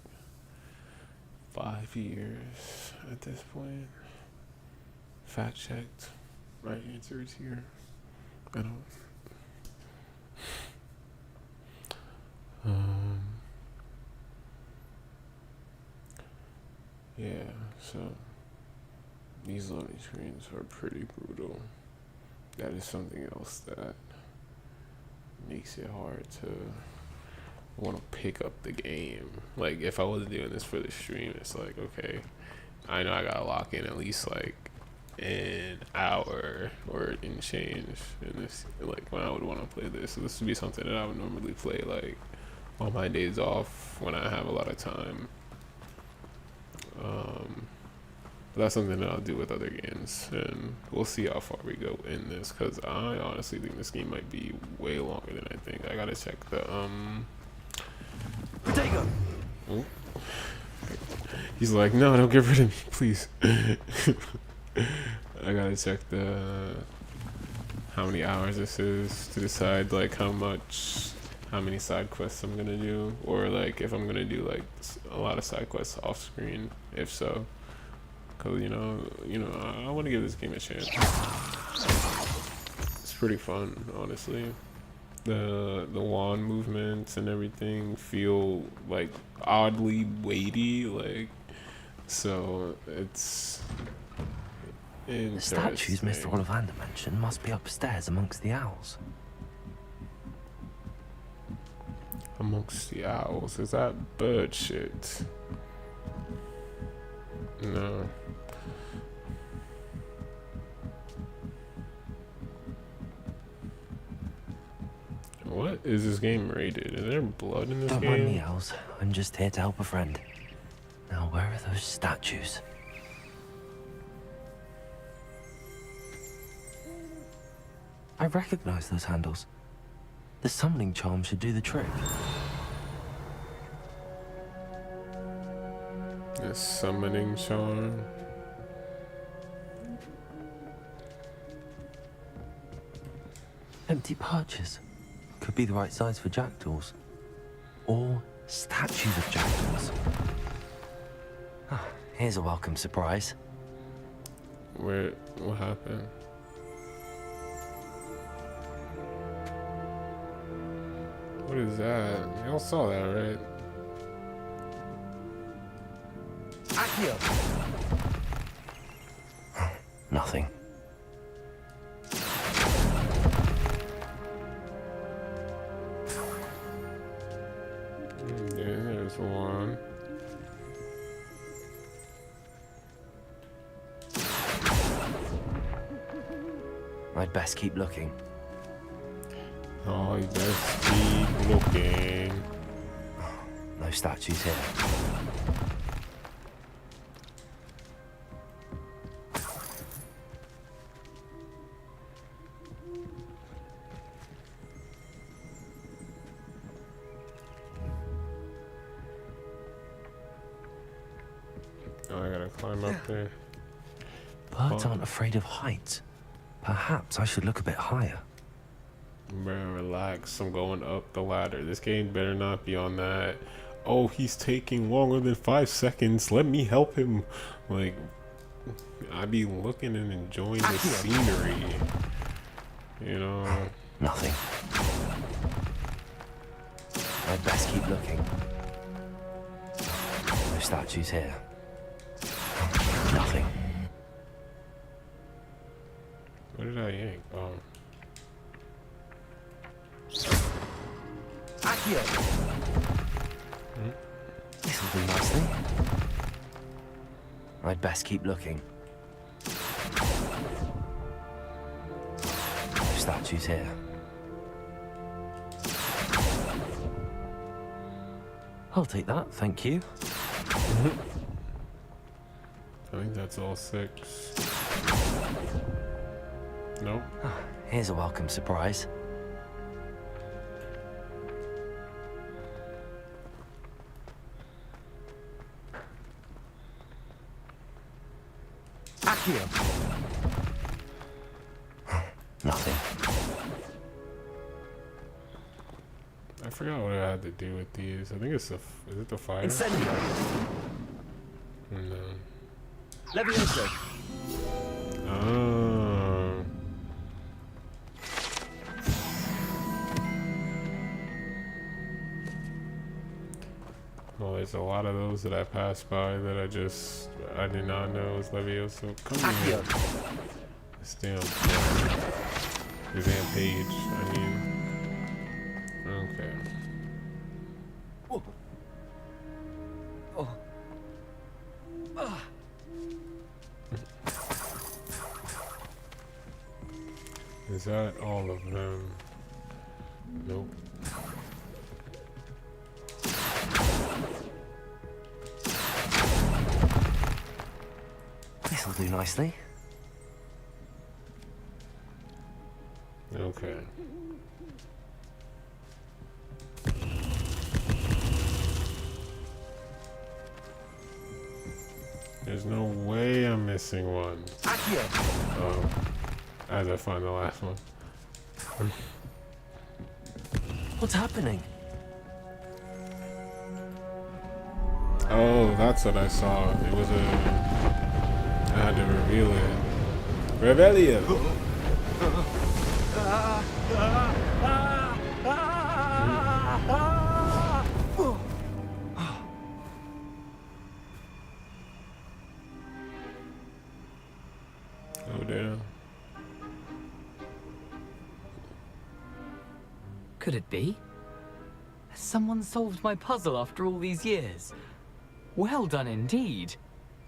5 years at this point. Fact checked. Right answer is here. I don't. Yeah. So these loading screens are pretty brutal. That is something else that makes it hard to want to pick up the game. Like, if I was doing this for the stream, it's like, okay, I know I gotta lock in at least like an hour or in change in this, like when I would want to play this. So this would be something that I would normally play like on my days off when I have a lot of time. But that's something that I'll do with other games, and we'll see how far we go in this, because I honestly think this game might be way longer than I think. I gotta check the Potato. Oh. He's like, no, don't get rid of me, please. I gotta check the how many hours this is to decide like how many side quests I'm gonna do, or like if I'm gonna do like a lot of side quests off screen, if so. Cause you know, I want to give this game a chance. It's pretty fun, honestly. the wand movements and everything feel like oddly weighty, like, so it's The statues Mr. Ollivander mentioned must be upstairs amongst the owls. Amongst the owls, is that bird shit? No. What is this game rated? Is there blood in this Don't game? mind me, owls. I'm just here to help a friend. Now, where are those statues? I recognize those handles. The summoning charm should do the trick. The summoning charm. Empty perches. Could be the right size for jackdaws. Or statues of jackdaws. Ah, here's a welcome surprise. What happened? What is that? Y'all saw that, right? Accio! Nothing. There's one. I'd best keep looking. Oh, you best keep looking. No statues here. Oh, I gotta climb up there. Birds aren't afraid of heights. Perhaps I should look a bit higher. Man, relax. I'm going up the ladder. This game better not be on that. Oh, he's taking longer than 5 seconds. Let me help him. Like, I be looking and enjoying the scenery. You know? Nothing. I'd best keep looking. No statues here. Nothing. What did I yank? Oh. Accio! This'll do nicely. I'd best keep looking. No statues here. I'll take that, thank you. I think that's all 6. Nope. Here's a welcome surprise. Accio! Nothing. I forgot what I had to do with these. I think it's the... Is it the fire? Incendio! No. Levioso! Oh. Well, there's a lot of those that I passed by that I did not know was Levioso. Come here. This damn page, I mean. Okay. Oh. Is that all of them? Nope. This'll do nicely. Okay. There's no way I'm missing one. Oh, as I find the last one. What's happening? Oh, that's what I saw. It was I had to reveal it. Revelio! Oh damn. Could it be? Has someone solved my puzzle after all these years? Well done indeed.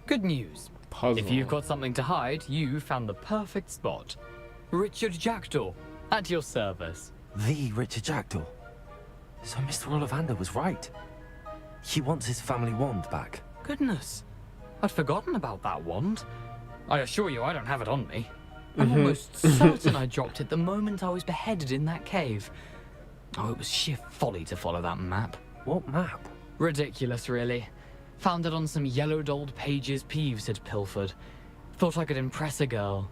Good news. Puzzle. If you've got something to hide, you found the perfect spot. Richard Jackdaw, at your service. The Richard Jackdaw. So Mr. Ollivander was right. He wants his family wand back. Goodness, I'd forgotten about that wand. I assure you I don't have it on me. I'm almost certain I dropped it the moment I was beheaded in that cave. Oh, it was sheer folly to follow that map. What map? Ridiculous, really. Found it on some yellowed old pages Peeves had pilfered. Thought I could impress a girl.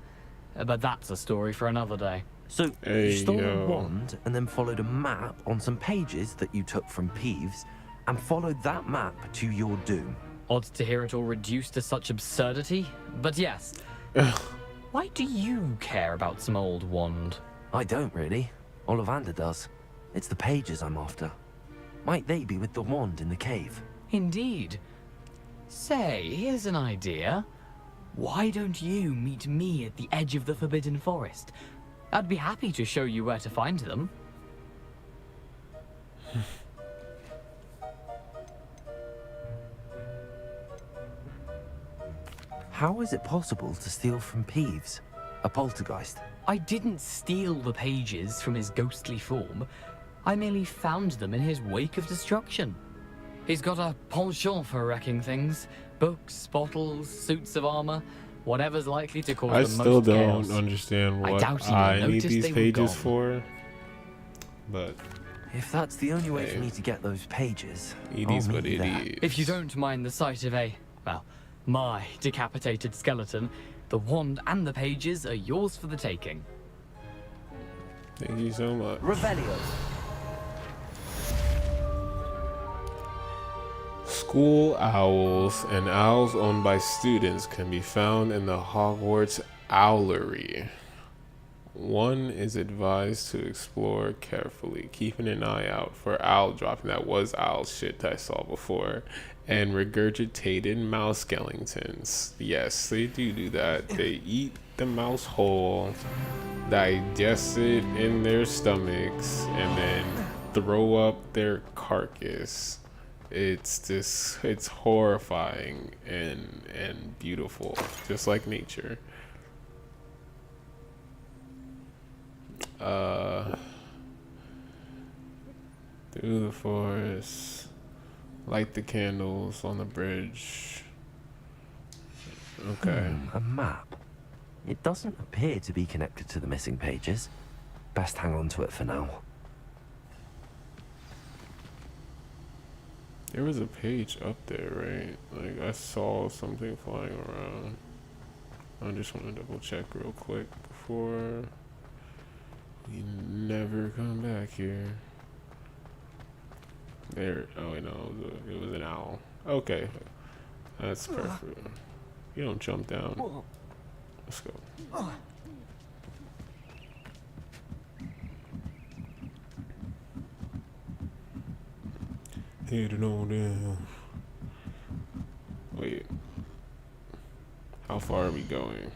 But that's a story for another day. So, you stole a wand and then followed a map on some pages that you took from Peeves and followed that map to your doom. Odd to hear it all reduced to such absurdity, but yes. Why do you care about some old wand? I don't really. Ollivander does. It's the pages I'm after. Might they be with the wand in the cave? Indeed. Say, here's an idea. Why don't you meet me at the edge of the Forbidden Forest? I'd be happy to show you where to find them. How is it possible to steal from Peeves? A poltergeist? I didn't steal the pages from his ghostly form. I merely found them in his wake of destruction. He's got a penchant for wrecking things. Books, bottles, suits of armor, whatever's likely to cause I the still most don't chaos. understand what doubt you I need noticed these they were pages gone. for. But if that's the only way for me to get those pages, it I'll is meet what you it there. is. If you don't mind the sight of my decapitated skeleton, the wand and the pages are yours for the taking. Thank you so much. Revelio. School owls and owls owned by students can be found in the Hogwarts Owlery. One is advised to explore carefully, keeping an eye out for owl dropping. That was owl shit that I saw before. And regurgitated mouse skeletons. Yes, they do that. They eat the mouse whole, digest it in their stomachs, and then throw up their carcass. It's horrifying and beautiful, just like nature. Through the forest, light the candles on the bridge. Okay. A map. It doesn't appear to be connected to the missing pages. Best hang on to it for now. There was a page up there, right? Like, I saw something flying around. I just want to double check real quick before we never come back here. There. Oh, no, it was an owl. Okay. That's perfect. You don't jump down. Let's go. Heading on down. Wait. How far are we going?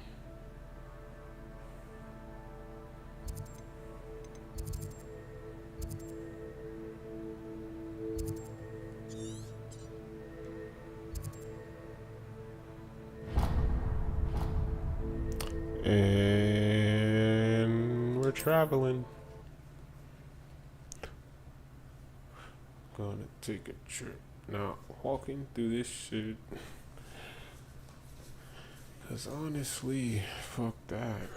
And we're traveling. Gonna take a trip. Now, walking through this shit. Cause honestly, fuck that.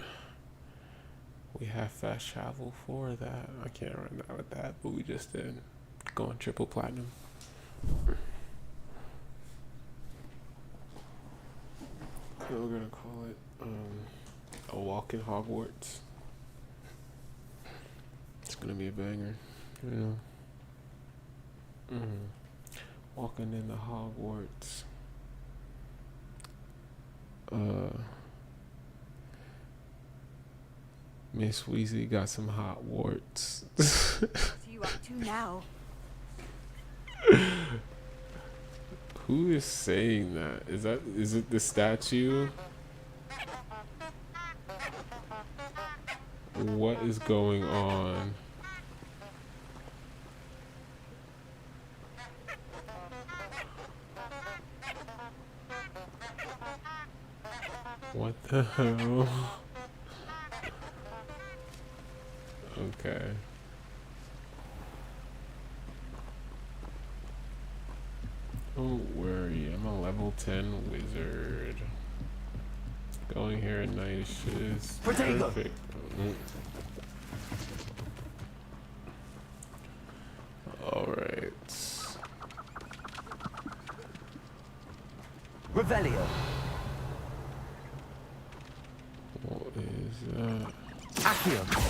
We have fast travel for that. I can't run out with that, but we just did. Going triple platinum. So we're gonna call it a walk in Hogwarts. It's gonna be a banger, you know. Walking in the Hogwarts. Miss Weasley got some hot warts. What are you up to now? Who is saying that? Is it the statue? What is going on? What the hell? Okay. Oh, where are you? I'm a level 10 wizard. Going here at night is perfect. Alright. Revelio. What is that? Accio.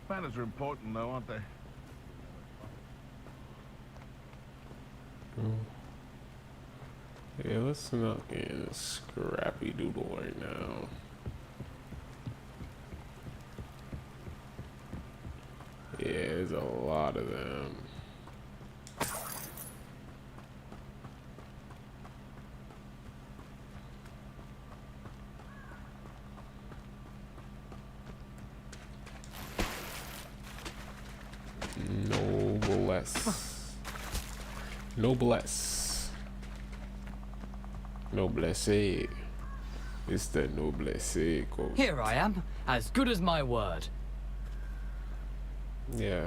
Banners are important though, aren't they? Yeah, let's not get in a scrappy doodle right now. Yeah, there's a lot of them. Noblesse. Noblesse. It's the noblesse quote. Here I am, as good as my word. Yeah.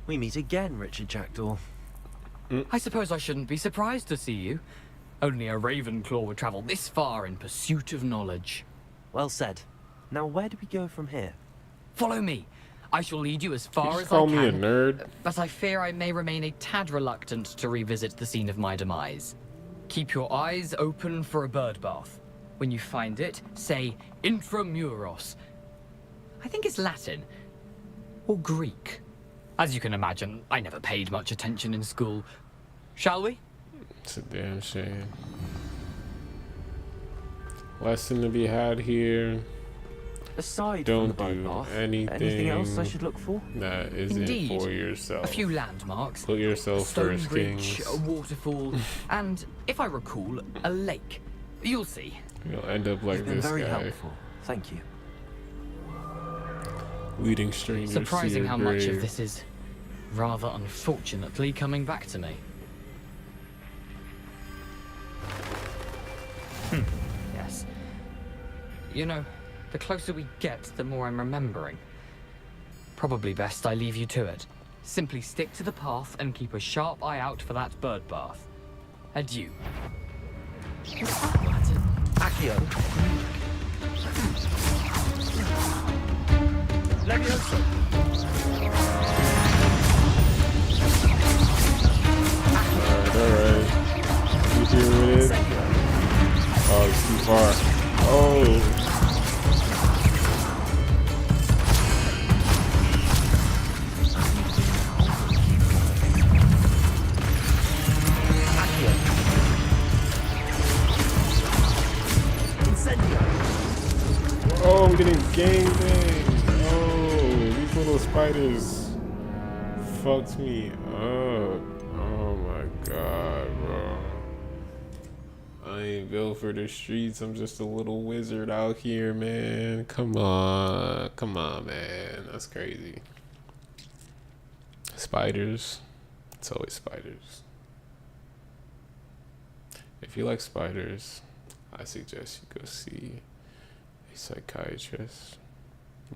We meet again, Richard Jackdaw. I suppose I shouldn't be surprised to see you. Only a Ravenclaw would travel this far in pursuit of knowledge. Well said. Now where do we go from here? Follow me. I shall lead you as far as I call can. me a nerd? But I fear I may remain a tad reluctant to revisit the scene of my demise. Keep your eyes open for a bird bath. When you find it, say intramuros. I think it's Latin. Or Greek. As you can imagine, I never paid much attention in school. Shall we? It's a damn shame. Lesson to be had here. Aside Don't from the do bath, anything else I should look for? that isn't Indeed. for yourself. A few landmarks. Put yourself a stone first, bridge, Kings. a waterfall, and, if I recall, a lake. You'll see. You'll end up like You've been this very guy. helpful. Thank you. Leading strangers Surprising to your how much of grave. this is rather unfortunately coming back to me. Yes. You know, the closer we get, the more I'm remembering. Probably best I leave you to it. Simply stick to the path and keep a sharp eye out for that bird bath. Adieu. Accio. Levioso. Alright. You do with it? Oh, it's too far. Oh. Oh, we didn't gangbang. Oh, these little spiders fucked me up. Oh my god, bro. I ain't built for the streets. I'm just a little wizard out here, man. Come on. Come on, man. That's crazy. Spiders. It's always spiders. If you like spiders, I suggest you go see a psychiatrist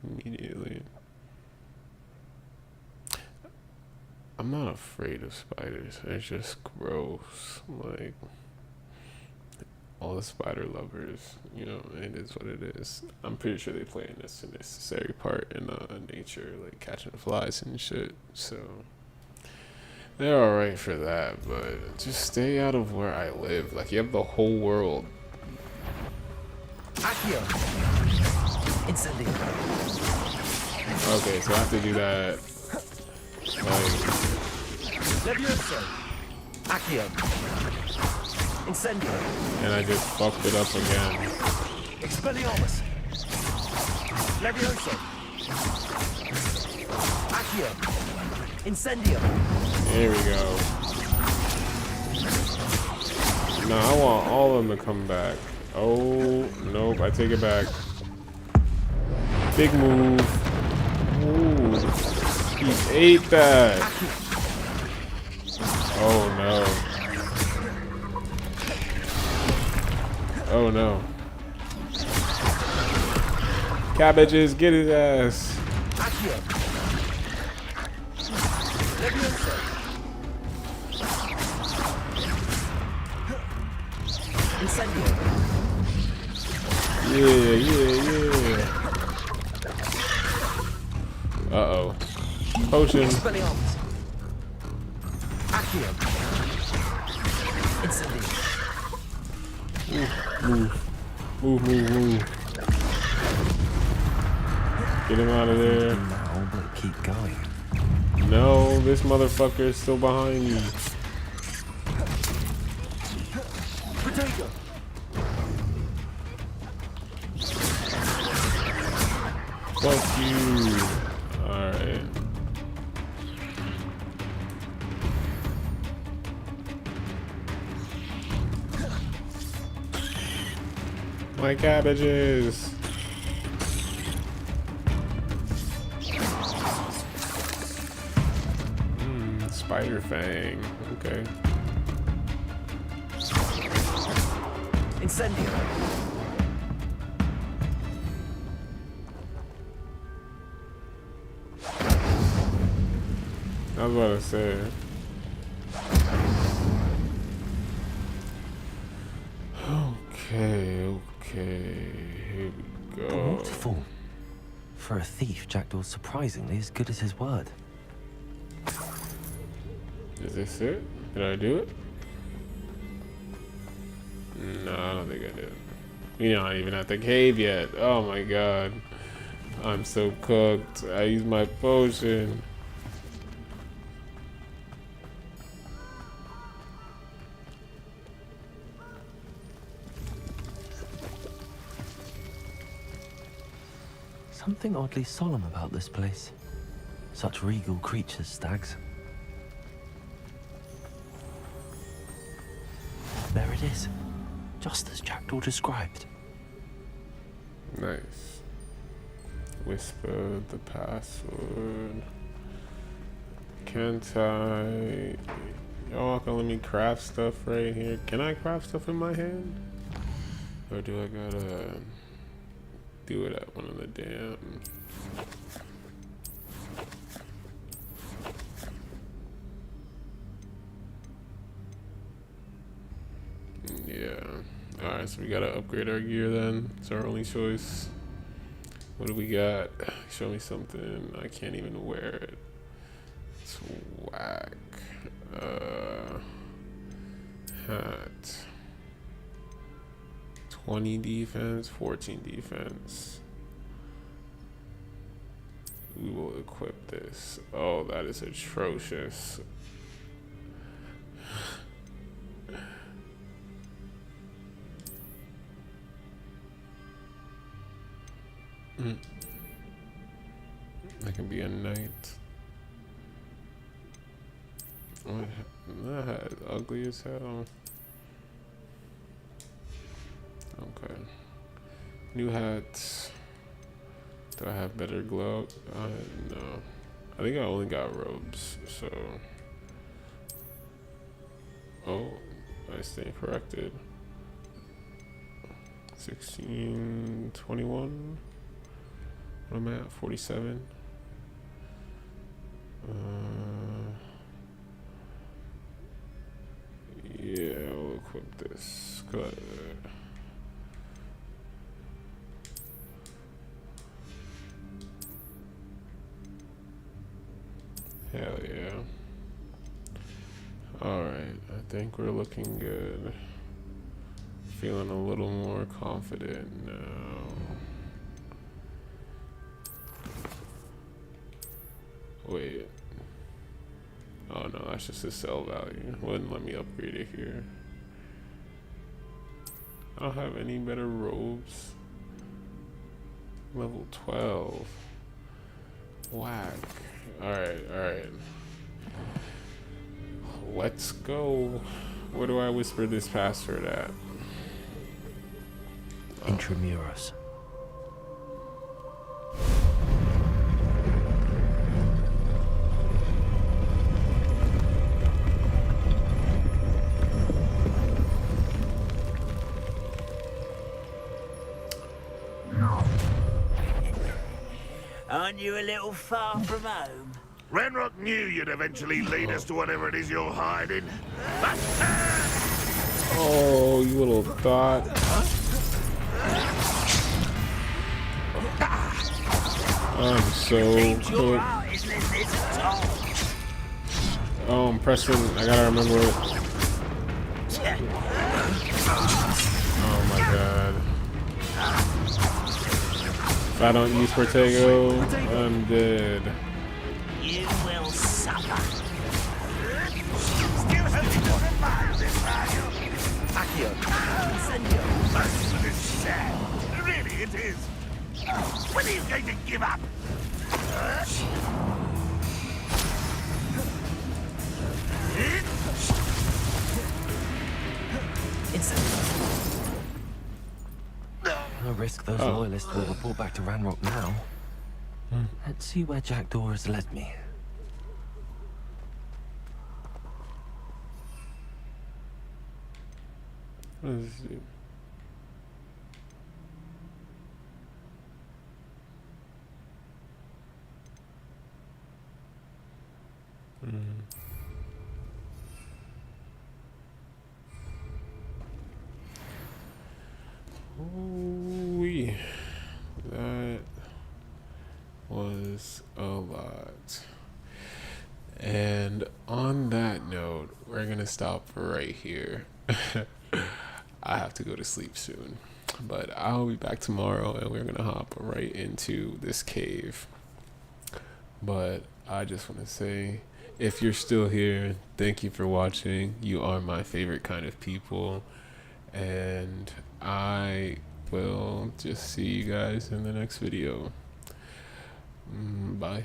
immediately. I'm not afraid of spiders. They're just gross. Like, all the spider lovers, you know, it is what it is. I'm pretty sure they play a necessary part in nature, like catching flies and shit. So they're alright for that, but just stay out of where I live. Like, you have the whole world. Accio. Incendio. Okay, so I have to do that. Like, Levioso. Accio. Incendio. and I just fucked it up again. Expelliarmus. Levioso. Accio. Incendio. There we go. No, I want all of them to come back. Oh, nope, I take it back. Big move. Ooh, he ate that. Oh no. Oh no. Cabbages, get his ass. Yeah. Uh-oh. Potion. Move. Get him out of there. Now, but keep going. No, this motherfucker is still behind me. Fuck you. Alright. My cabbages. Spider Fang. Okay. Incendio. I was about to say. Okay. Here we go. A waterfall. For a thief, Jackdaw's surprisingly as good as his word. Is this it? Did I do it? No, I don't think I did. We're not even at the cave yet. Oh my god. I'm so cooked. I used my potion. Something oddly solemn about this place. Such regal creatures, stags. There it is. Just as Jackdaw described. Nice. Whisper the password. Can't I? Y'all gonna let me craft stuff right here? Can I craft stuff in my hand? Or do I gotta do it at one of the damn... Yeah. Alright, so we gotta upgrade our gear then. It's our only choice. What do we got? Show me something. I can't even wear it. It's whack. Hat. 20 defense, 14 defense. We will equip this. Oh, that is atrocious. I can be a knight. That hat is ugly as hell. Okay. New hats. Do I have better glow? No. I think I only got robes, so. Oh, I stand corrected. 16, 21. What am I at? 47. Yeah, I'll equip this. Good. Hell yeah. Alright, I think we're looking good. Feeling a little more confident now. Wait. Oh no, that's just a sell value. Wouldn't let me upgrade it here. I don't have any better robes. Level 12. Whack. Alright. Let's go. Where do I whisper this password at? Intramuros. Aren't you a little far from home? Renrock knew you'd eventually lead us to whatever it is you're hiding. Oh, you little thought. I'm so cooked. Oh, I'm pressing. I gotta remember it. Oh my god. If I don't use Protego, I'm dead. You will suffer. Still hoping to revive this, are you? Accio. Senor. This is sad. Really, it is. When are you going to give up? No risk those loyalists will report back to Ranrock now. Let's see where Jackdaw has led me. Let's see. Ooh-wee. That was a lot. And on that note, we're gonna stop right here. I have to go to sleep soon, but I'll be back tomorrow and we're gonna hop right into this cave. But I just want to say, if you're still here, thank you for watching. You are my favorite kind of people, and I will just see you guys in the next video. Bye.